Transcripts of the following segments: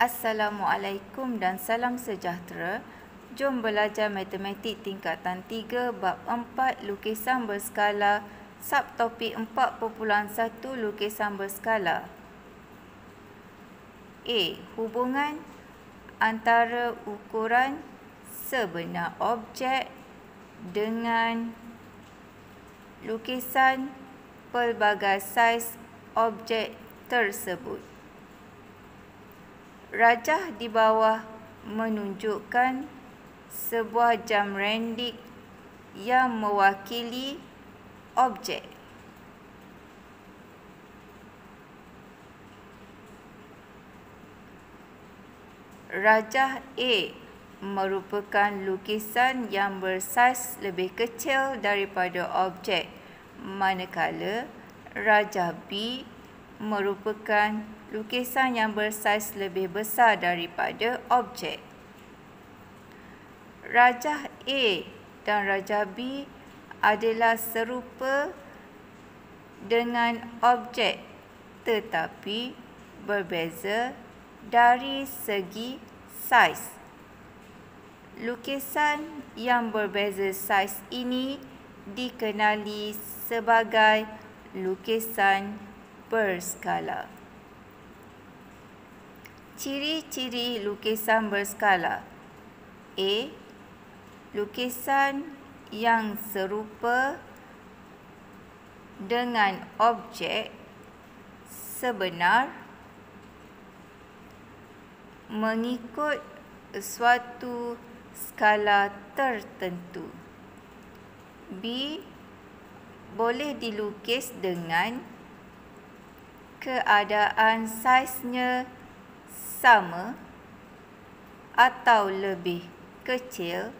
Assalamualaikum dan salam sejahtera. Jom belajar matematik tingkatan 3 bab 4 lukisan berskala, subtopik 4.1 lukisan berskala. A. Hubungan antara ukuran sebenar objek dengan lukisan pelbagai saiz objek tersebut. Rajah di bawah menunjukkan sebuah jam rendik yang mewakili objek. Rajah A merupakan lukisan yang bersaiz lebih kecil daripada objek, manakala rajah B merupakan lukisan yang bersaiz lebih besar daripada objek. Rajah A dan rajah B adalah serupa dengan objek tetapi berbeza dari segi saiz. Lukisan yang berbeza saiz ini dikenali sebagai lukisan berskala. Ciri-ciri lukisan berskala. A. Lukisan yang serupa dengan objek sebenar mengikut suatu skala tertentu. B. Boleh dilukis dengan keadaan saiznya sama atau lebih kecil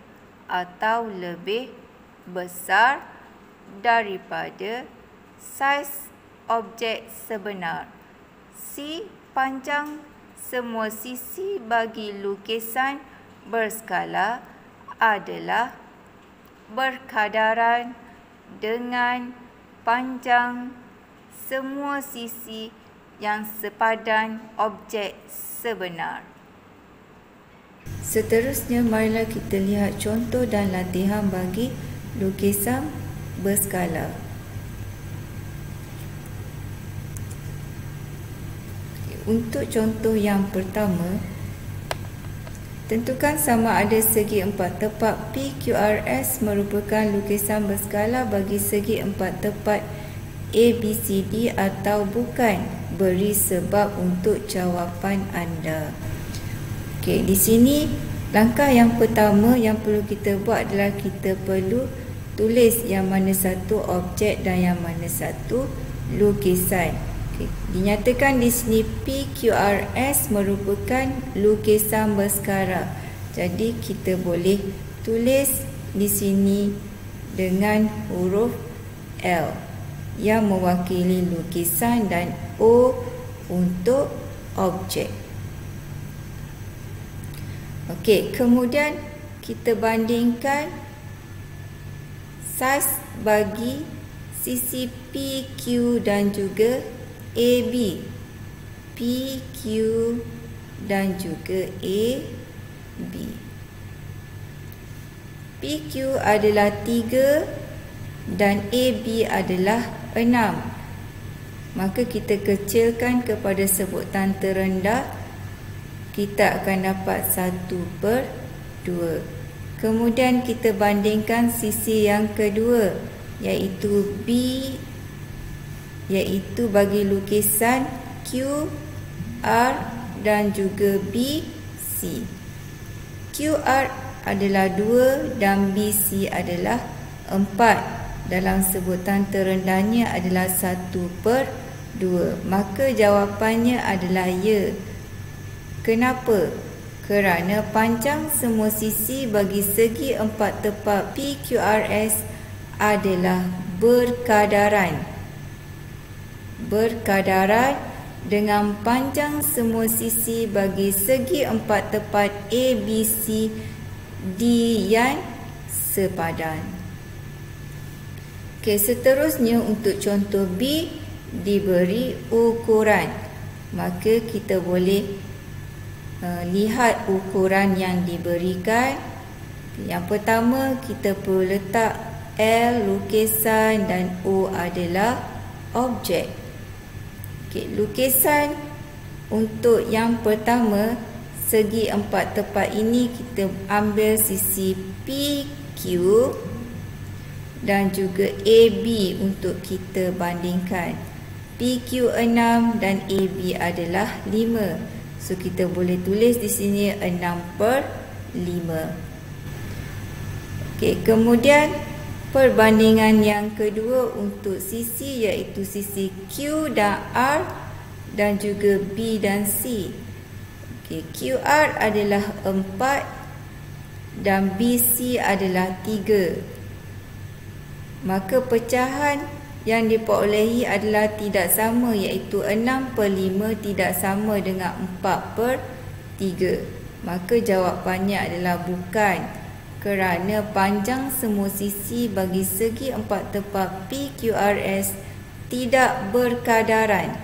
atau lebih besar daripada saiz objek sebenar. C. Panjang semua sisi bagi lukisan berskala adalah berkadaran dengan panjang semua sisi yang sepadan objek sebenar. Seterusnya, marilah kita lihat contoh dan latihan bagi lukisan berskala. Untuk contoh yang pertama, tentukan sama ada segi empat tepat PQRS merupakan lukisan berskala bagi segi empat tepat ABCD atau bukan. Beri sebab untuk jawapan anda. Okey, di sini langkah yang pertama yang perlu kita buat adalah kita perlu tulis yang mana satu objek dan yang mana satu lukisan. Okey, dinyatakan di sini PQRS merupakan lukisan berskala. Jadi kita boleh tulis di sini dengan huruf L yang mewakili lukisan dan O untuk objek. Okey, kemudian kita bandingkan saiz bagi sisi PQ dan juga AB. PQ dan juga AB. PQ adalah 3 dan AB adalah 6. Maka kita kecilkan kepada sebutan terendah, kita akan dapat 1/2. Kemudian kita bandingkan sisi yang kedua, iaitu B, iaitu bagi lukisan QR dan juga BC. QR adalah 2 dan BC adalah 4. Dalam sebutan terendahnya adalah 1/2. Maka jawapannya adalah ya. Kenapa? Kerana panjang semua sisi bagi segi empat tepat PQRS adalah berkadaran. Berkadaran dengan panjang semua sisi bagi segi empat tepat ABCD yang sepadan. Okey, seterusnya untuk contoh B diberi ukuran. Maka kita boleh lihat ukuran yang diberikan. Yang pertama, kita perlu letak L lukisan dan O adalah objek. Lukisan untuk yang pertama, segi empat tepat ini kita ambil sisi PQ dan juga AB untuk kita bandingkan. PQ 6 dan AB adalah 5. So kita boleh tulis di sini 6/5. Kemudian perbandingan yang kedua untuk sisi, iaitu sisi Q dan R dan juga B dan C. QR adalah 4 dan BC adalah 3. Maka pecahan yang diperolehi adalah tidak sama, iaitu 6/5 tidak sama dengan 4/3. Maka jawapannya adalah bukan, kerana panjang semua sisi bagi segi empat tepat PQRS tidak berkadaran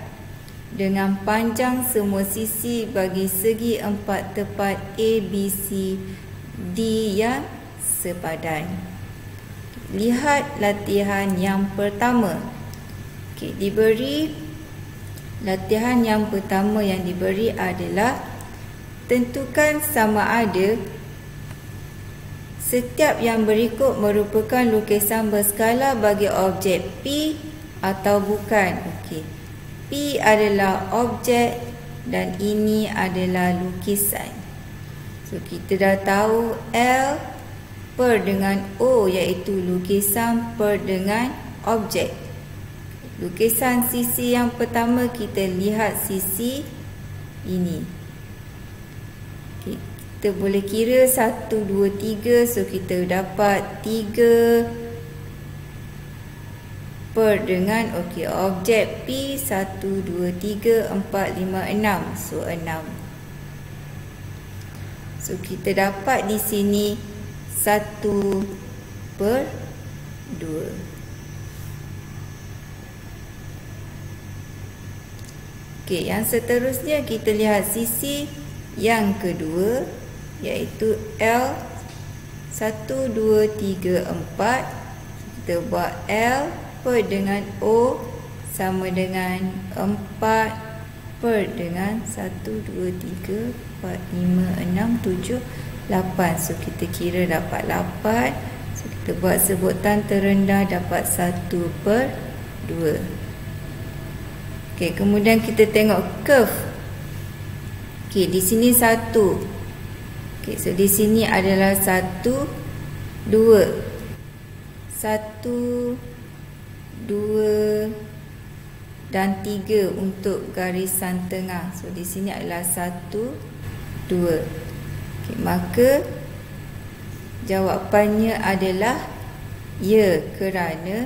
dengan panjang semua sisi bagi segi empat tepat ABCD yang sepadan. Lihat latihan yang pertama. Diberi latihan yang pertama yang diberi adalah tentukan sama ada setiap yang berikut merupakan lukisan berskala bagi objek P atau bukan. P adalah objek dan ini adalah lukisan. So kita dah tahu L per dengan O iaitu lukisan per dengan objek. Lukisan sisi yang pertama, kita lihat sisi ini. Kita boleh kira 1, 2, 3. So kita dapat 3 per dengan objek P 1, 2, 3, 4, 5, 6. So 6. So kita dapat di sini 1/2. Yang seterusnya kita lihat sisi yang kedua, iaitu L 1, 2, 3, 4. Kita buat L per dengan O sama dengan 4 per dengan 1, 2, 3, 4, 5, 6, 7, 8. So kita kira dapat 8. So kita buat sebutan terendah, dapat 1/2. Kemudian kita tengok curve. Di sini 1. So di sini adalah 1, 2. 1, 2 dan 3 untuk garisan tengah. So di sini adalah 1, 2. Maka jawapannya adalah ya, kerana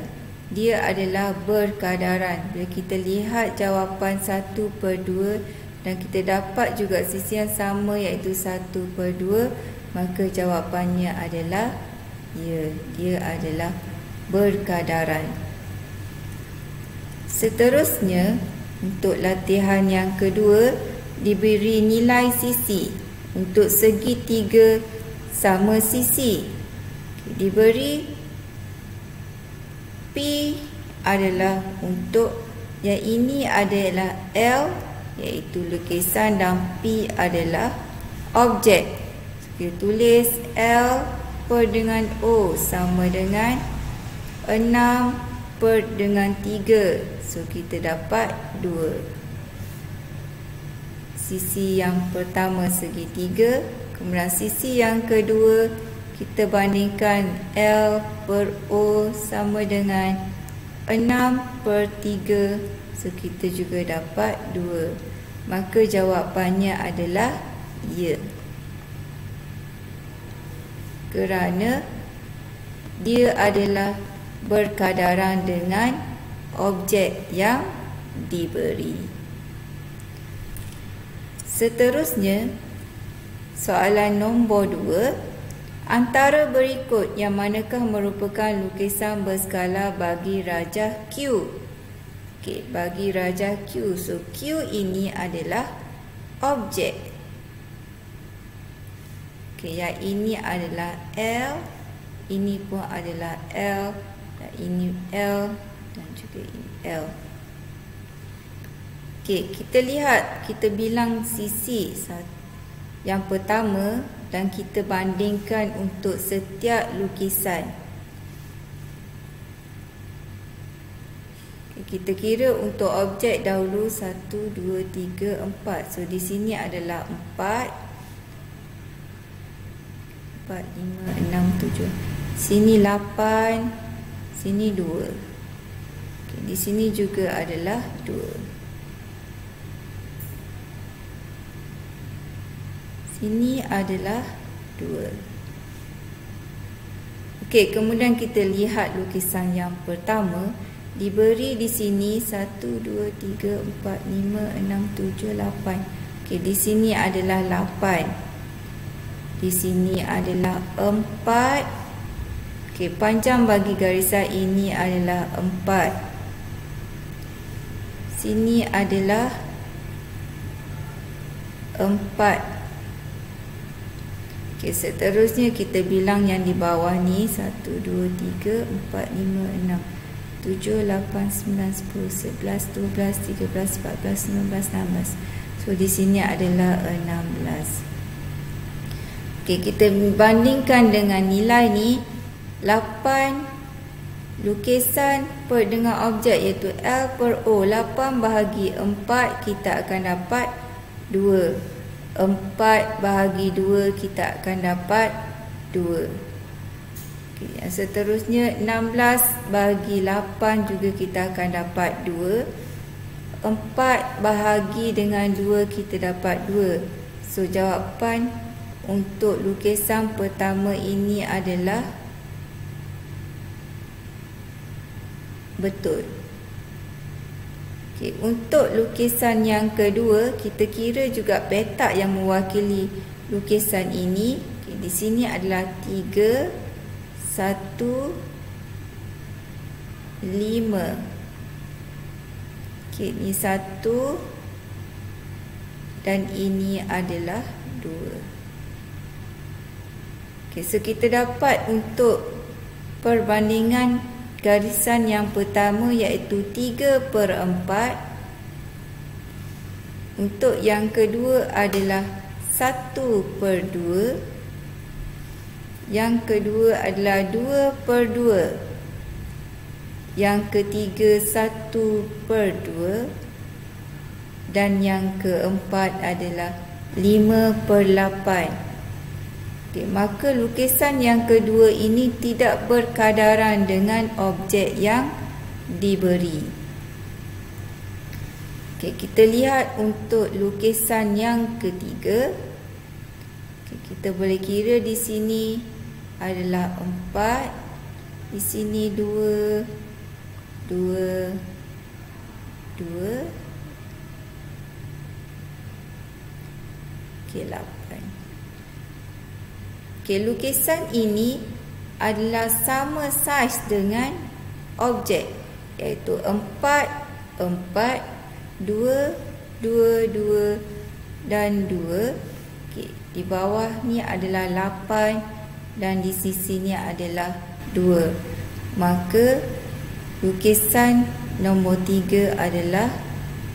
dia adalah berkadaran. Bila kita lihat jawapan 1/2 dan kita dapat juga sisi yang sama iaitu 1/2, maka jawapannya adalah ya, dia adalah berkadaran. Seterusnya, untuk latihan yang kedua, diberi nilai sisi untuk segi 3 sama sisi. Diberi P adalah untuk yang ini adalah L iaitu lukisan dan P adalah objek. Kita tulis L per dengan O sama dengan 6 per dengan 3. So kita dapat 2. Sisi yang pertama segi 3, kemudian sisi yang kedua kita bandingkan L per O sama dengan 6/3. So kita juga dapat 2. Maka jawapannya adalah ya, kerana dia adalah berkadaran dengan objek yang diberi. Seterusnya, soalan nombor 2. Antara berikut yang manakah merupakan lukisan berskala bagi rajah Q? Bagi rajah Q. So Q ini adalah objek. Okey, yang ini adalah L, ini pun adalah L, dan ini L, dan juga ini L. Okey, kita lihat, kita bilang sisi yang pertama dan kita bandingkan untuk setiap lukisan. Kita kira untuk objek dahulu 1, 2, 3, 4. So di sini adalah 4, 5, 6, 7. Sini 8, sini 2. Okay, di sini juga adalah 2. Sini adalah 2. Okey, kemudian kita lihat lukisan yang pertama. Diberi di sini 1, 2, 3, 4, 5, 6, 7, 8. Okey, di sini adalah 8. Di sini adalah 4. Okey, panjang bagi garisan ini adalah 4. Sini adalah 4. Okey, seterusnya kita bilang yang di bawah ni 1, 2, 3, 4, 5, 6, 7, 8, 9, 10, 11, 12, 13, 14, 15, 16. So di sini adalah 16. Okey, kita bandingkan dengan nilai ni 8 lukisan per dengan objek iaitu L per O. 8 bahagi 4 kita akan dapat 2. 4 bahagi 2 kita akan dapat 2. Okey, yang seterusnya 16 bahagi 8 juga kita akan dapat 2. 4 bahagi dengan 2 kita dapat 2. So jawapan untuk lukisan pertama ini adalah betul. Okey, untuk lukisan yang kedua, kita kira juga petak yang mewakili lukisan ini. Okey, di sini adalah 3, 1, 5. Okey, ini 1 dan ini adalah 2. Okay, so kita dapat untuk perbandingan garisan yang pertama iaitu 3 per 4. Untuk yang kedua adalah 1 per 2. Yang kedua adalah 2 per 2. Yang ketiga 1 per 2. Dan yang keempat adalah 5 per 8. Okay, maka lukisan yang kedua ini tidak berkadaran dengan objek yang diberi. Okay, kita lihat untuk lukisan yang ketiga. Okay, kita boleh kira di sini adalah 4. Di sini 2, 2, 2. Okay, 8. Okey, lukisan ini adalah sama saiz dengan objek iaitu 4, 4, 2, 2, 2 dan 2. Okey, di bawah ni adalah 8 dan di sisi ni adalah 2. Maka lukisan nombor 3 adalah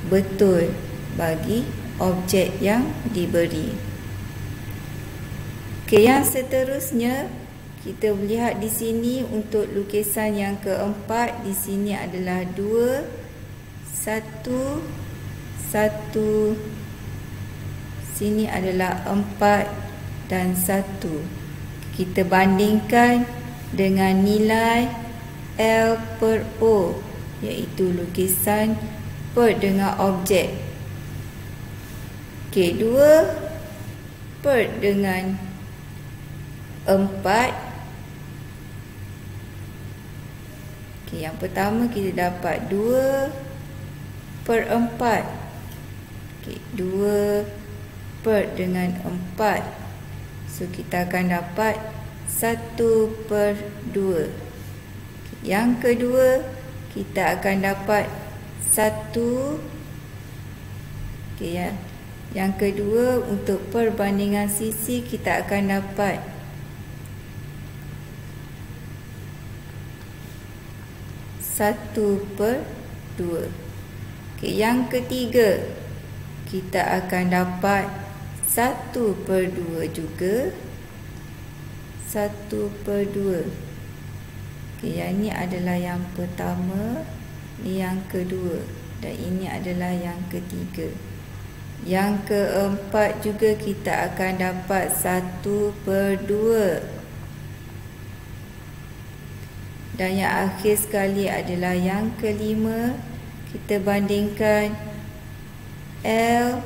betul bagi objek yang diberi. Okey, yang seterusnya kita lihat di sini untuk lukisan yang keempat. Di sini adalah 2, 1, 1. Sini adalah 4 dan 1. Kita bandingkan dengan nilai L per O iaitu lukisan per dengan objek. Okey, 2 per dengan 4. Okey, yang pertama kita dapat 2 per 4. Okey, 2 per dengan 4. So kita akan dapat 1 per 2. Okey, yang kedua kita akan dapat 1. Okey ya. Yang kedua, untuk perbandingan sisi kita akan dapat 1/2. Okey, yang ketiga, kita akan dapat 1/2 juga. 1/2. Okey, yang ini adalah yang pertama, ini yang kedua, dan ini adalah yang ketiga. Yang keempat juga kita akan dapat 1/2. Dan yang akhir sekali adalah yang kelima. Kita bandingkan L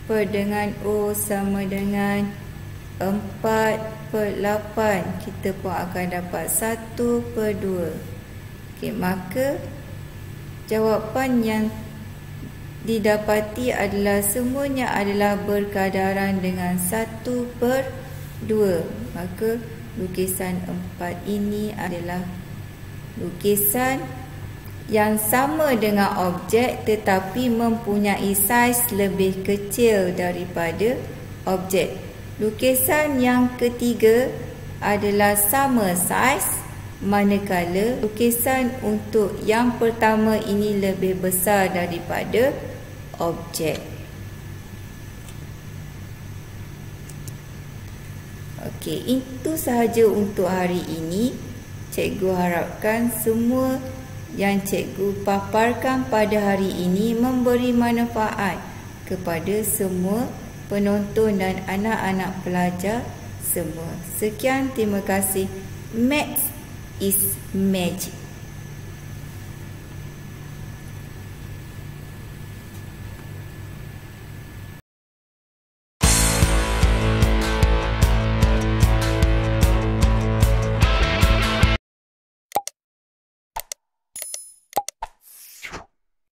dengan O sama dengan 4/8. Kita pun akan dapat 1/2. Okey, maka jawapan yang didapati adalah semuanya adalah berkadaran dengan 1/2. Maka lukisan 4 ini adalah lukisan yang sama dengan objek tetapi mempunyai saiz lebih kecil daripada objek. Lukisan yang ketiga adalah sama saiz, manakala lukisan untuk yang pertama ini lebih besar daripada objek. Okey, itu sahaja untuk hari ini. Cikgu harapkan semua yang cikgu paparkan pada hari ini memberi manfaat kepada semua penonton dan anak-anak pelajar semua. Sekian, terima kasih. Maths is magic.